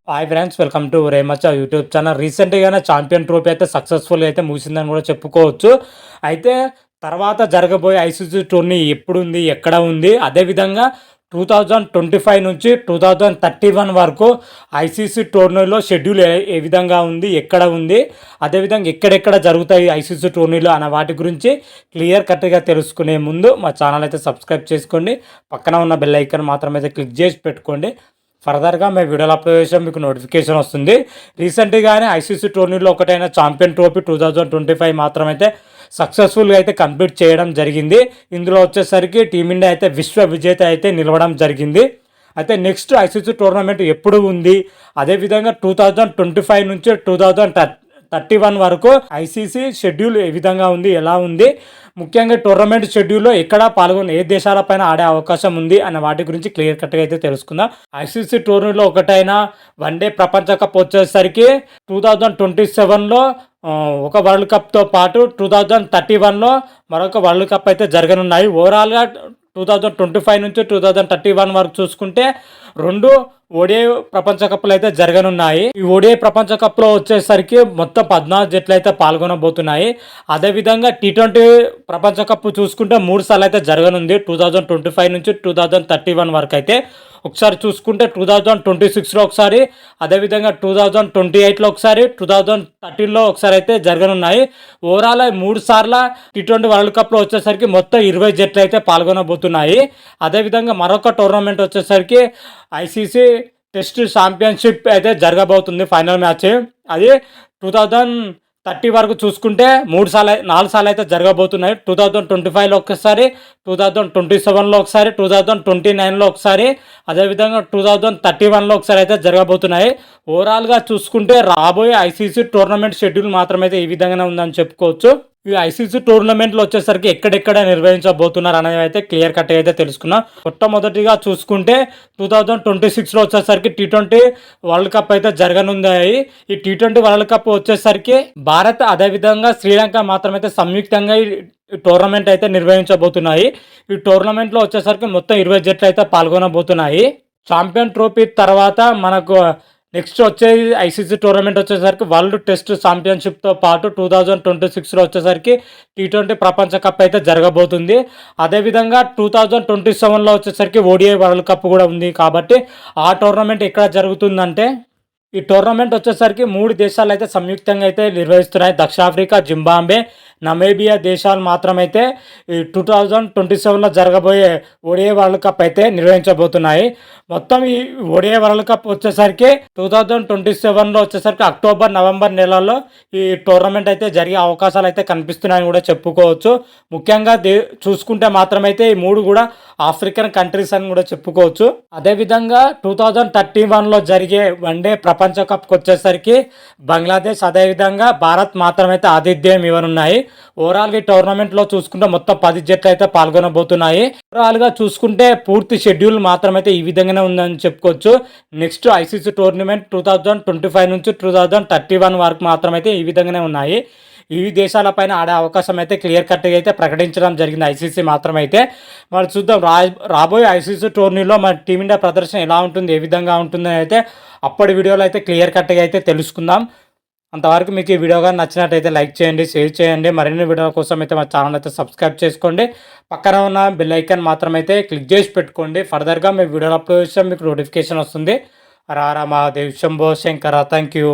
Hi friends, welcome to Remacha YouTube channel. రీసెంట్‌గానే champion trophy అయితే సక్సెస్‌ఫుల్‌గా అయితే ముగిసిందని కూడా చెప్పుకోవచ్చు. అయితే తర్వాత జరగబోయే ఐసీసీ టోర్నీ ఎప్పుడుంది, ఎక్కడ ఉంది, అదేవిధంగా 2025 నుంచి 2031 వరకు ఐసీసీ టోర్నీలో షెడ్యూల్ ఏ ఏ విధంగా ఉంది, ఎక్కడ ఉంది, అదేవిధంగా ఎక్కడెక్కడ జరుగుతాయి ఐసీసీ టోర్నీలు అన్న వాటి గురించి క్లియర్ కట్‌గా తెలుసుకునే ముందు మా ఛానల్ అయితే సబ్స్క్రైబ్ చేసుకోండి. పక్కన ఉన్న బెల్ ఐకాన్ మాత్రం అయితే క్లిక్ చేసి పెట్టుకోండి. ఫర్దర్గా మేము వీడియోలు అప్లోడ్ చేసాం, మీకు నోటిఫికేషన్ వస్తుంది. రీసెంట్గానే ఐసీసీ టోర్నీలో ఒకటైన ఛాంపియన్ ట్రోఫీ 2025 మాత్రమైతే సక్సెస్ఫుల్గా అయితే కంప్లీట్ చేయడం జరిగింది. ఇందులో వచ్చేసరికి టీమిండియా అయితే విశ్వ విజేత అయితే నిలవడం జరిగింది. అయితే నెక్స్ట్ ఐసీసీ టోర్నమెంట్ ఎప్పుడు ఉంది, అదేవిధంగా 2025 నుంచి 2031 వరకు ఐసీసీ షెడ్యూల్ ఏ విధంగా ఉంది, ఎలా ఉంది, ముఖ్యంగా టోర్నమెంట్ షెడ్యూల్లో ఎక్కడ పాల్గొని ఏ దేశాలపైన ఆడే అవకాశం ఉంది అన్న వాటి గురించి క్లియర్ కట్గా అయితే తెలుసుకుందాం. ఐసీసీ టోర్నీలో ఒకటైన వన్డే ప్రపంచ కప్ వచ్చేసరికి 2027లో ఒక వరల్డ్ కప్తో పాటు 2031లో మరొక వరల్డ్ కప్ అయితే జరగనున్నాయి. ఓవరాల్గా 2025 నుంచి 2031 వరకు చూసుకుంటే రెండు ఓడిఐ ప్రపంచ కప్లు అయితే జరగనున్నాయి. ఈ ఓడిఐ ప్రపంచ కప్లో వచ్చేసరికి మొత్తం 14 జట్లు అయితే పాల్గొనబోతున్నాయి. అదేవిధంగా T20 ప్రపంచ కప్ చూసుకుంటే 3 సార్లు అయితే జరగనుంది. 2025 నుంచి 2031 వరకు అయితే ఒకసారి చూసుకుంటే 2026లో ఒకసారి, అదేవిధంగా 2028లో ఒకసారి, 2013లో ఒకసారి అయితే జరగనున్నాయి. ఓవరాల్ 3 సార్ల T20 వరల్డ్ కప్లో వచ్చేసరికి మొత్తం 20 జట్లు అయితే పాల్గొనబోతున్నాయి. అదేవిధంగా మరొక టోర్నమెంట్ వచ్చేసరికి ఐసీసీ టెస్ట్ ఛాంపియన్షిప్ అయితే జరగబోతుంది. ఫైనల్ మ్యాచ్ అది 2030 వరకు చూసుకుంటే 4 సార్లు అయితే జరగబోతున్నాయి. 2025లో ఒకసారి, 2027లో ఒకసారి, 2029లో ఒకసారి, అదేవిధంగా 2031లో ఒకసారి అయితే జరగబోతున్నాయి. ఓవరాల్గా చూసుకుంటే రాబోయే ఐసీసీ టోర్నమెంట్ షెడ్యూల్ మాత్రమైతే ఈ విధంగానే ఉందని చెప్పుకోవచ్చు. ఈ ఐసీసీ టోర్నమెంట్లో వచ్చేసరికి ఎక్కడెక్కడ నిర్వహించబోతున్నారు అనేది అయితే క్లియర్ కట్ అయితే తెలుసుకున్నాం. మొట్టమొదటిగా చూసుకుంటే 2026లో వచ్చేసరికి T20 వరల్డ్ కప్ అయితే జరగనుందాయి. ఈ T20 వరల్డ్ కప్ వచ్చేసరికి భారత్ అదేవిధంగా శ్రీలంక మాత్రమైతే సంయుక్తంగా ఈ టోర్నమెంట్ అయితే నిర్వహించబోతున్నాయి. ఈ టోర్నమెంట్లో వచ్చేసరికి మొత్తం 20 జట్లు అయితే పాల్గొనబోతున్నాయి. ఛాంపియన్ ట్రోఫీ తర్వాత మనకు నెక్స్ట్ వచ్చే ఐసీసీ టోర్నమెంట్ వచ్చేసరికి వరల్డ్ టెస్ట్ ఛాంపియన్షిప్తో పాటు 2026లో వచ్చేసరికి T20 ప్రపంచ కప్ అయితే జరగబోతుంది. అదేవిధంగా 2027లో వచ్చేసరికి ఓడిఐ వరల్డ్ కప్ కూడా ఉంది. కాబట్టి ఆ టోర్నమెంట్ ఎక్కడ జరుగుతుందంటే ఈ టోర్నమెంట్ వచ్చేసరికి 3 దేశాలు అయితే సంయుక్తంగా అయితే నిర్వహిస్తున్నాయి. దక్షిణాఫ్రికా, జింబాబ్వే, నమీబియా దేశాలు మాత్రమైతే ఈ 2027లో జరగబోయే ఓడిఐ వరల్డ్ కప్ అయితే నిర్వహించబోతున్నాయి. మొత్తం ఈ ఓడిఐ వరల్డ్ కప్ వచ్చేసరికి 2027లో వచ్చేసరికి అక్టోబర్, నవంబర్ నెలల్లో ఈ టోర్నమెంట్ అయితే జరిగే అవకాశాలు అయితే కనిపిస్తున్నాయని కూడా చెప్పుకోవచ్చు. ముఖ్యంగా చూసుకుంటే మాత్రమైతే ఈ 3 కూడా ఆఫ్రికన్ కంట్రీస్ అని కూడా చెప్పుకోవచ్చు. అదేవిధంగా 2031లో జరిగే వన్డే ప్రపంచ కప్కి వచ్చేసరికి బంగ్లాదేశ్ అదేవిధంగా భారత్ మాత్రమైతే ఆతిథ్యం ఇవ్వనున్నాయి. ఓవరాల్గా ఈ టోర్నమెంట్లో చూసుకుంటే మొత్తం 10 జట్లు అయితే పాల్గొనబోతున్నాయి. ఓవరాల్గా చూసుకుంటే పూర్తి షెడ్యూల్ మాత్రమైతే ఈ విధంగానే ఉందని చెప్పుకోవచ్చు. నెక్స్ట్ ఐసీసీ టోర్నమెంట్ 2025 నుంచి 2031 వరకు మాత్రమైతే ఈ విధంగానే ఉన్నాయి. ఈ దేశాలపైన ఆడే అవకాశం అయితే క్లియర్ కట్గా అయితే ప్రకటించడం జరిగింది ఐసీసీ మాత్రమైతే. మరి చూద్దాం రాబోయే ఐసీసీ టోర్నీలో మన టీమిండియా ప్రదర్శన ఎలా ఉంటుంది, ఏ విధంగా ఉంటుందని అయితే అప్పటి వీడియోలో అయితే క్లియర్ కట్గా అయితే తెలుసుకుందాం. అంతవరకు మీకు ఈ వీడియో కానీ నచ్చినట్టయితే లైక్ చేయండి, షేర్ చేయండి. మరిన్ని వీడియోల కోసం అయితే మా ఛానల్ అయితే సబ్స్క్రైబ్ చేసుకోండి. పక్కన ఉన్న బెల్ ఐకాన్ మాత్రమైతే క్లిక్ చేసి పెట్టుకోండి. ఫర్దర్గా మీ వీడియోలు అప్లోడ్ చేస్తే మీకు నోటిఫికేషన్ వస్తుంది. రారా మహాదేవ్, శంభో శంకర. Thank you.